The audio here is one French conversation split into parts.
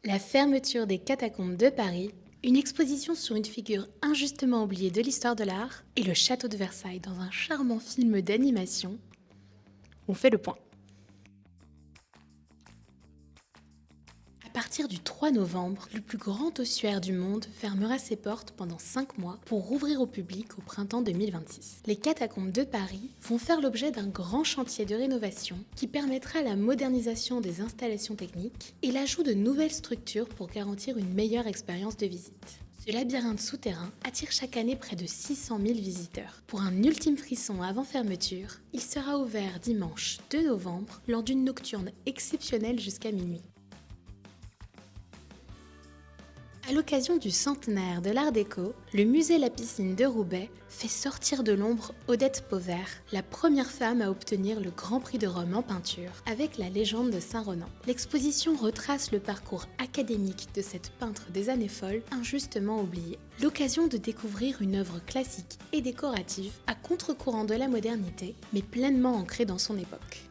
La fermeture des catacombes de Paris, une exposition sur une figure injustement oubliée de l'histoire de l'art et le château de Versailles dans un charmant film d'animation, on fait le point. À partir du 3 novembre, le plus grand ossuaire du monde fermera ses portes pendant 5 mois pour rouvrir au public au printemps 2026. Les catacombes de Paris vont faire l'objet d'un grand chantier de rénovation qui permettra la modernisation des installations techniques et l'ajout de nouvelles structures pour garantir une meilleure expérience de visite. Ce labyrinthe souterrain attire chaque année près de 600 000 visiteurs. Pour un ultime frisson avant fermeture, il sera ouvert dimanche 2 novembre lors d'une nocturne exceptionnelle jusqu'à minuit. À l'occasion du centenaire de l'Art déco, le musée La Piscine de Roubaix fait sortir de l'ombre Odette Pauvert, la première femme à obtenir le Grand Prix de Rome en peinture, avec la légende de Saint-Renan. L'exposition retrace le parcours académique de cette peintre des années folles, injustement oubliée. L'occasion de découvrir une œuvre classique et décorative à contre-courant de la modernité, mais pleinement ancrée dans son époque.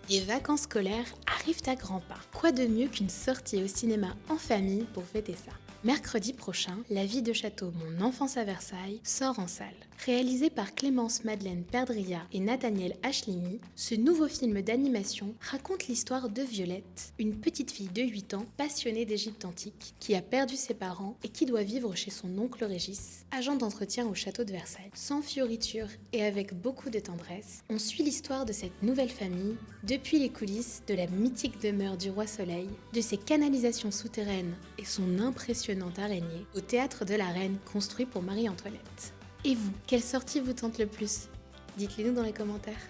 Les vacances scolaires arrivent à grands pas. Quoi de mieux qu'une sortie au cinéma en famille pour fêter ça? Mercredi prochain, La vie de château, mon enfance à Versailles sort en salle. Réalisé par Clémence Madeleine Perdria et Nathaniel Ashlimi, ce nouveau film d'animation raconte l'histoire de Violette, une petite fille de 8 ans passionnée d'Égypte antique, qui a perdu ses parents et qui doit vivre chez son oncle Régis, agent d'entretien au château de Versailles. Sans fioritures et avec beaucoup de tendresse, on suit l'histoire de cette nouvelle famille, depuis les coulisses de la mythique demeure du roi Soleil, de ses canalisations souterraines et son impressionnante araignée, au théâtre de la Reine construit pour Marie-Antoinette. Et vous, quelle sortie vous tente le plus? Dites-le nous dans les commentaires.